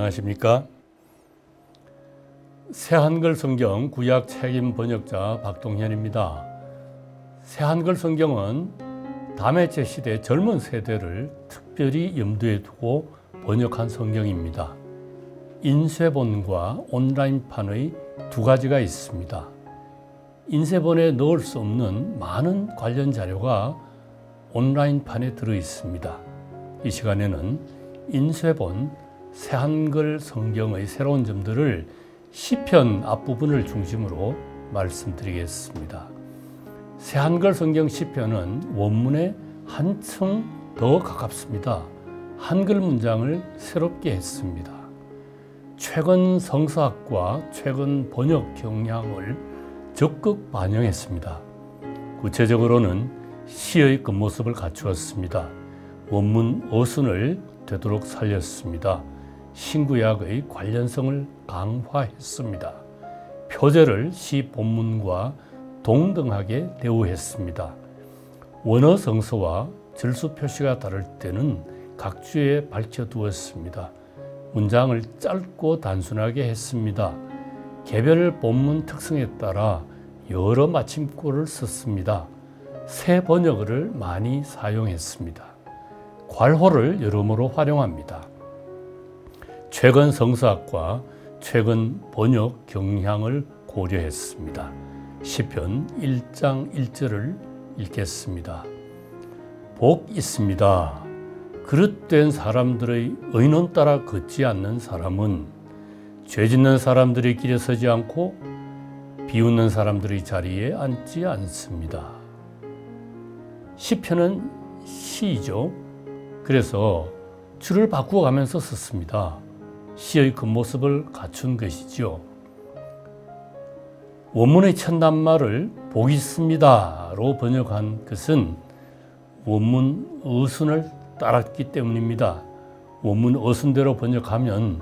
안녕하십니까? 새한글 성경 구약 책임 번역자 박동현입니다. 새한글 성경은 다메체 시대 젊은 세대를 특별히 염두에 두고 번역한 성경입니다. 인쇄본과 온라인판의 두 가지가 있습니다. 인쇄본에 넣을 수 없는 많은 관련 자료가 온라인판에 들어 있습니다. 이 시간에는 인쇄본 새한글 성경의 새로운 점들을 시편 앞부분을 중심으로 말씀드리겠습니다. 새한글 성경 시편은 원문에 한층 더 가깝습니다. 한글 문장을 새롭게 했습니다. 최근 성서학과 최근 번역 경향을 적극 반영했습니다. 구체적으로는 시의 겉모습을 갖추었습니다. 원문 어순을 되도록 살렸습니다. 신구약의 관련성을 강화했습니다. 표제를 시 본문과 동등하게 대우했습니다. 원어 성서와 절수 표시가 다를 때는 각주에 밝혀두었습니다. 문장을 짧고 단순하게 했습니다. 개별 본문 특성에 따라 여러 마침꼴을 썼습니다. 새 번역어를 많이 사용했습니다. 괄호를 여러모로 활용합니다. 최근 성서학과 최근 번역 경향을 고려했습니다. 시편 1장 1절을 읽겠습니다. 복 있습니다. 그릇된 사람들의 의논 따라 걷지 않는 사람은 죄 짓는 사람들의 길에 서지 않고 비웃는 사람들의 자리에 앉지 않습니다. 시편은 시이죠. 그래서 줄을 바꾸어 가면서 썼습니다. 시의 겉모습을 갖춘 것이지요. 원문의 첫 낱말을 복 있습니다로 번역한 것은 원문 어순을 따랐기 때문입니다. 원문 어순대로 번역하면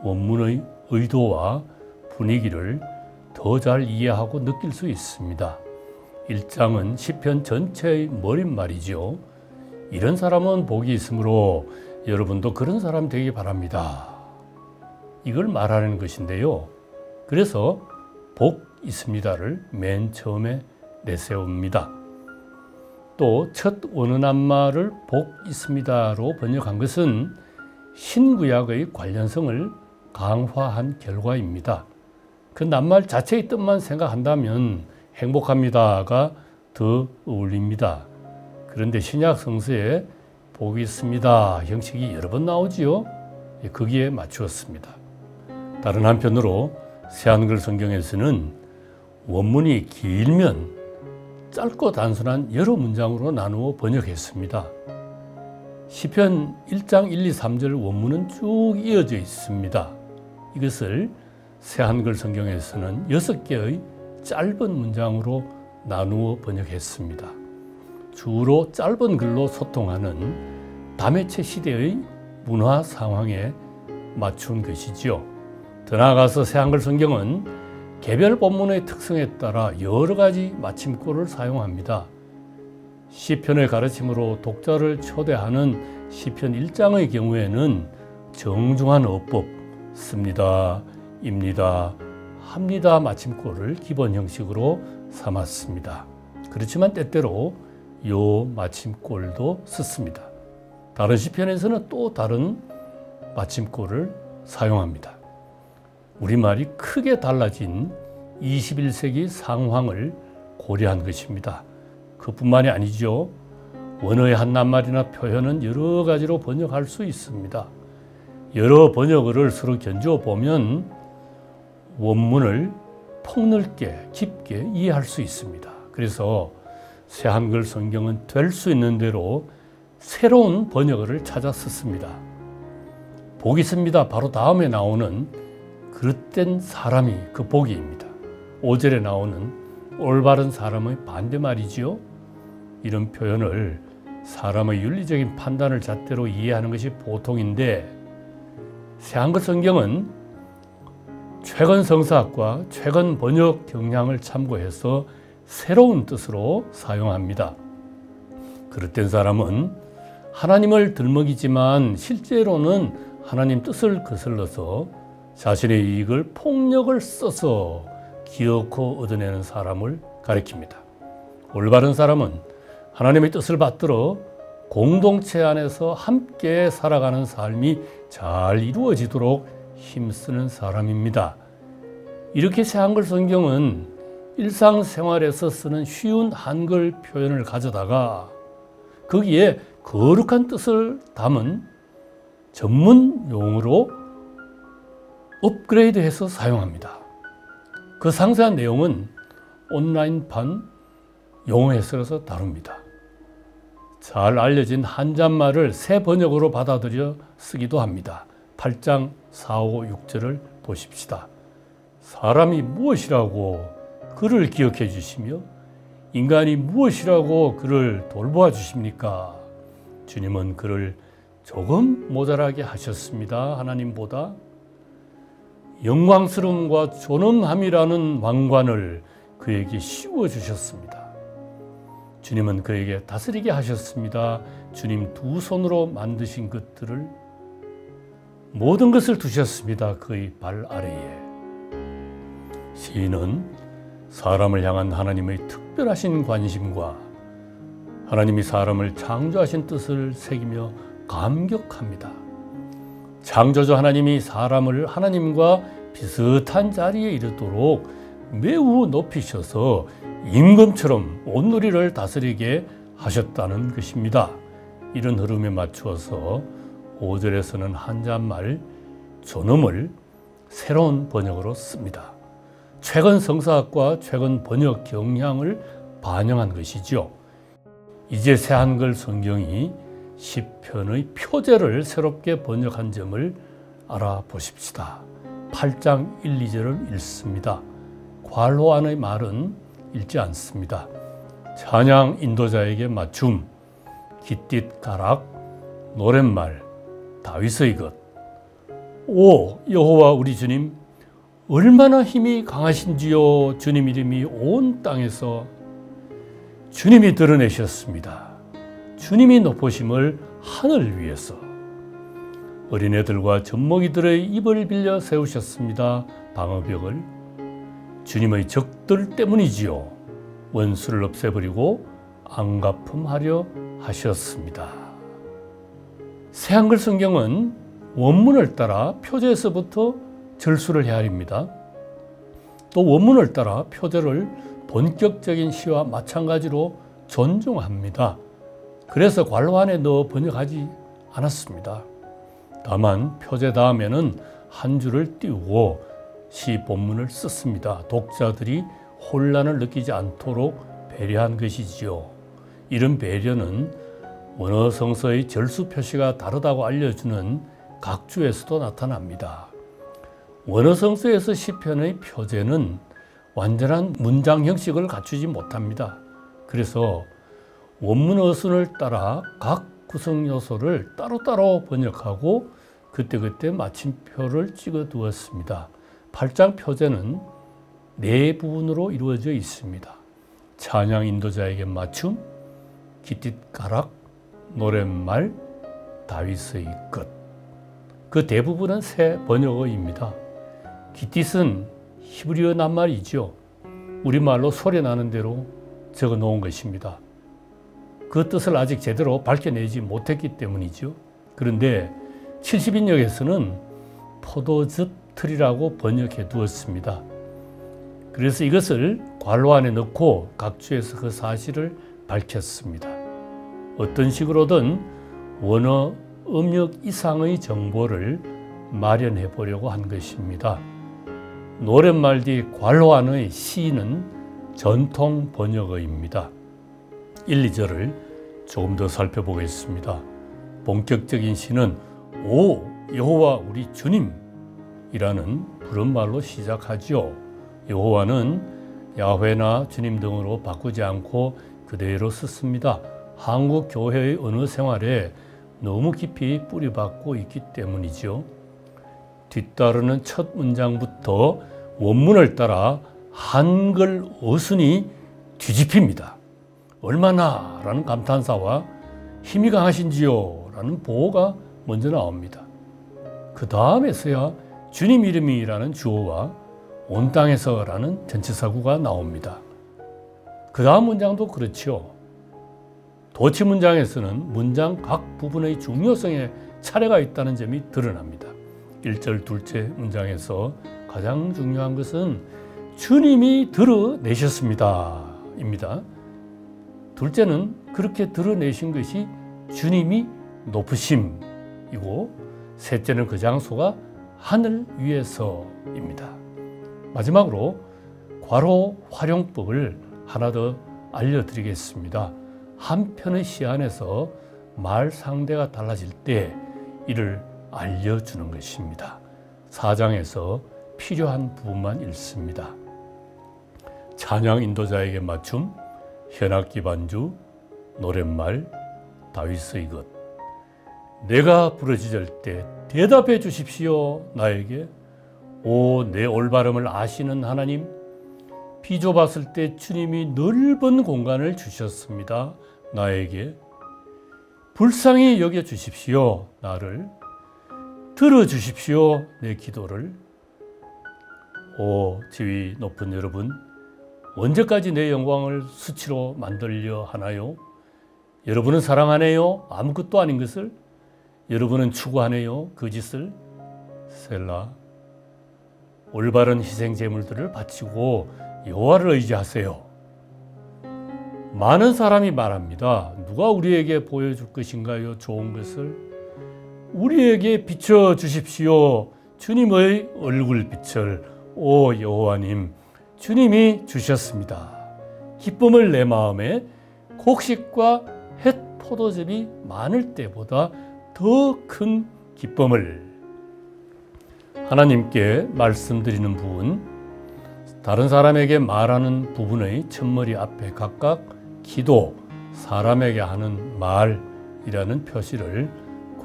원문의 의도와 분위기를 더 잘 이해하고 느낄 수 있습니다. 1장은 시편 전체의 머릿말이죠. 이런 사람은 복이 있으므로 여러분도 그런 사람 되기 바랍니다. 이걸 말하는 것인데요. 그래서 복 있습니다를 맨 처음에 내세웁니다. 또 첫 원어 낱말을 복 있습니다로 번역한 것은 신구약의 관련성을 강화한 결과입니다. 그 낱말 자체의 뜻만 생각한다면 행복합니다가 더 어울립니다. 그런데 신약 성서에 복이 있습니다 형식이 여러 번 나오지요. 거기에 맞추었습니다. 다른 한편으로 새한글 성경에서는 원문이 길면 짧고 단순한 여러 문장으로 나누어 번역했습니다. 시편 1장 1, 2, 3절 원문은 쭉 이어져 있습니다. 이것을 새한글 성경에서는 6개의 짧은 문장으로 나누어 번역했습니다. 주로 짧은 글로 소통하는 다메체 시대의 문화 상황에 맞춘 것이지요. 더 나아가서 새한글 성경은 개별 본문의 특성에 따라 여러 가지 마침꼴을 사용합니다. 시편의 가르침으로 독자를 초대하는 시편 1장의 경우에는 정중한 어법, 씁니다, 입니다, 합니다 마침꼴을 기본 형식으로 삼았습니다. 그렇지만 때때로 요 마침꼴도 썼습니다. 다른 시편에서는 또 다른 마침꼴을 사용합니다. 우리말이 크게 달라진 21세기 상황을 고려한 것입니다. 그뿐만이 아니죠. 원어의 한 낱말이나 표현은 여러 가지로 번역할 수 있습니다. 여러 번역어를 서로 견주어 보면 원문을 폭넓게 깊게 이해할 수 있습니다. 그래서 새한글 성경은 될 수 있는 대로 새로운 번역어를 찾아 썼습니다. 복이 있습니다. 바로 다음에 나오는 그릇된 사람이 그 복이입니다. 5절에 나오는 올바른 사람의 반대말이지요. 이런 표현을 사람의 윤리적인 판단을 잣대로 이해하는 것이 보통인데 새한글 성경은 최근 성서학과 최근 번역 경향을 참고해서 새로운 뜻으로 사용합니다. 그릇된 사람은 하나님을 들먹이지만 실제로는 하나님 뜻을 거슬러서 자신의 이익을 폭력을 써서 기어코 얻어내는 사람을 가리킵니다. 올바른 사람은 하나님의 뜻을 받들어 공동체 안에서 함께 살아가는 삶이 잘 이루어지도록 힘쓰는 사람입니다. 이렇게 새 한글 성경은 일상생활에서 쓰는 쉬운 한글 표현을 가져다가 거기에 거룩한 뜻을 담은 전문 용어로 업그레이드해서 사용합니다. 그 상세한 내용은 온라인판 용어 해설에서 다룹니다. 잘 알려진 한자말을 새 번역으로 받아들여 쓰기도 합니다. 8장 4, 5, 6절을 보십시다. 사람이 무엇이라고 그를 기억해 주시며 인간이 무엇이라고 그를 돌보아 주십니까? 주님은 그를 조금 모자라게 하셨습니다. 하나님보다 영광스러움과 존엄함이라는 왕관을 그에게 씌워 주셨습니다. 주님은 그에게 다스리게 하셨습니다. 주님 두 손으로 만드신 것들을 모든 것을 두셨습니다. 그의 발 아래에. 시인은 사람을 향한 하나님의 특별하신 관심과 하나님이 사람을 창조하신 뜻을 새기며 감격합니다. 창조주 하나님이 사람을 하나님과 비슷한 자리에 이르도록 매우 높이셔서 임금처럼 온누리를 다스리게 하셨다는 것입니다. 이런 흐름에 맞추어서 5절에서는 한자말 존엄을 새로운 번역으로 씁니다. 최근 성사학과 최근 번역 경향을 반영한 것이죠. 이제 새 한글 성경이 시편의 표제를 새롭게 번역한 점을 알아보십시다. 8장 1, 2절을 읽습니다. 괄호안의 말은 읽지 않습니다. 찬양 인도자에게 맞춤, 깃딧 가락, 노랫말, 다윗의 것. 오 여호와 우리 주님, 얼마나 힘이 강하신지요. 주님 이름이 온 땅에서 주님이 드러내셨습니다. 주님이 높으심을 하늘 위에서. 어린애들과 젖먹이들의 입을 빌려 세우셨습니다. 방어벽을. 주님의 적들 때문이지요. 원수를 없애버리고 안가품하려 하셨습니다. 새 한글 성경은 원문을 따라 표제에서부터 절수를 헤아립니다. 또 원문을 따라 표제를 본격적인 시와 마찬가지로 존중합니다. 그래서 괄호 안에 넣어 번역하지 않았습니다. 다만 표제 다음에는 한 줄을 띄우고 시 본문을 썼습니다. 독자들이 혼란을 느끼지 않도록 배려한 것이지요. 이런 배려는 원어 성서의 절수 표시가 다르다고 알려주는 각주에서도 나타납니다. 원어 성서에서 시편의 표제는 완전한 문장 형식을 갖추지 못합니다. 그래서 원문 어순을 따라 각 구성 요소를 따로따로 번역하고 그때그때 마침표를 찍어 두었습니다. 8장 표제는 4부분으로 이루어져 있습니다. 찬양 인도자에게 맞춤, 깃딧 가락, 노랫말, 다윗의 것. 그 대부분은 새 번역어입니다. 깃딧은 히브리어 낱말이죠. 우리말로 소리 나는 대로 적어 놓은 것입니다. 그 뜻을 아직 제대로 밝혀내지 못했기 때문이죠. 그런데 70인역에서는 포도즙 틀이라고 번역해 두었습니다. 그래서 이것을 괄호 안에 넣고 각주에서 그 사실을 밝혔습니다. 어떤 식으로든 원어 음역 이상의 정보를 마련해 보려고 한 것입니다. 노랫말 뒤 괄호 안의 시는 전통 번역어입니다. 1, 2절을 조금 더 살펴보겠습니다. 본격적인 시는 오 여호와 우리 주님 이라는 부른말로 시작하죠. 여호와는 야훼나 주님 등으로 바꾸지 않고 그대로 썼습니다. 한국 교회의 언어 생활에 너무 깊이 뿌리박고 있기 때문이죠. 뒤따르는 첫 문장부터 원문을 따라 한글 어순이 뒤집힙니다. 얼마나 라는 감탄사와 힘이 강하신지요 라는 보호가 먼저 나옵니다. 그 다음에서야 주님 이름이라는 주어와 온 땅에서라는 전치사구가 나옵니다. 그 다음 문장도 그렇죠. 도치 문장에서는 문장 각 부분의 중요성에 차례가 있다는 점이 드러납니다. 1절 둘째 문장에서 가장 중요한 것은 주님이 드러내셨습니다 입니다. 둘째는 그렇게 드러내신 것이 주님이 높으심이고, 셋째는 그 장소가 하늘 위에서입니다. 마지막으로 괄호 활용법을 하나 더 알려드리겠습니다. 한편의 시안에서 말 상대가 달라질 때 이를 알려주는 것입니다. 4장에서 필요한 부분만 읽습니다. 찬양 인도자에게 맞춤, 현악기 반주, 노랫말, 다윗의 것. 내가 부르짖을 때 대답해 주십시오 나에게. 오, 내 올바름을 아시는 하나님, 비좁았을 때 주님이 넓은 공간을 주셨습니다 나에게. 불쌍히 여겨 주십시오 나를. 들어주십시오 내 기도를. 오, 지위 높은 여러분, 언제까지 내 영광을 수치로 만들려 하나요? 여러분은 사랑하네요 아무것도 아닌 것을. 여러분은 추구하네요 그 짓을. 셀라. 올바른 희생 제물들을 바치고 여호와를 의지하세요. 많은 사람이 말합니다. 누가 우리에게 보여줄 것인가요? 좋은 것을. 우리에게 비춰주십시오. 주님의 얼굴빛을. 오 여호와님, 주님이 주셨습니다. 기쁨을 내 마음에 곡식과 햇 포도즙이 많을 때보다 더 큰 기쁨을. 하나님께 말씀드리는 부분, 다른 사람에게 말하는 부분의 첫머리 앞에 각각 기도, 사람에게 하는 말이라는 표시를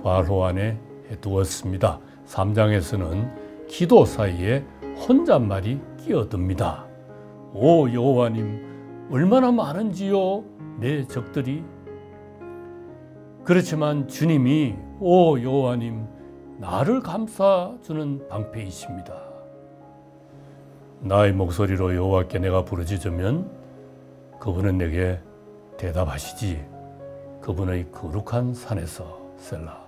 괄호 안에 해두었습니다. 3장에서는 기도 사이에 혼잣말이 끼어듭니다. 오 여호와님, 얼마나 많은지요 내 적들이. 그렇지만 주님이 오 여호와님, 나를 감싸주는 방패이십니다. 나의 목소리로 여호와께 내가 부르짖으면 그분은 내게 대답하시지. 그분의 거룩한 산에서. 셀라.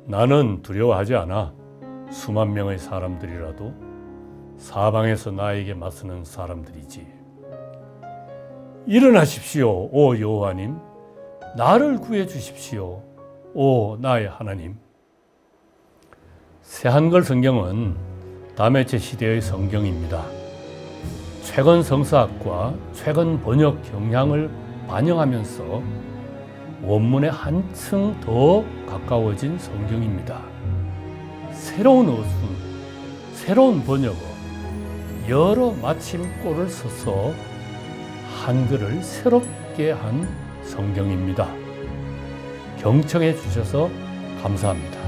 나는 두려워하지 않아. 수만 명의 사람들이라도 사방에서 나에게 맞서는 사람들이지. 일어나십시오 오 여호와님, 나를 구해 주십시오 오 나의 하나님. 새한글 성경은 다메체 시대의 성경입니다. 최근 성서학과 최근 번역 경향을 반영하면서 원문에 한층 더 가까워진 성경입니다. 새로운 어순, 새로운 번역어, 여러 마침꼴을 써서 한글을 새롭게 한 성경입니다. 경청해 주셔서 감사합니다.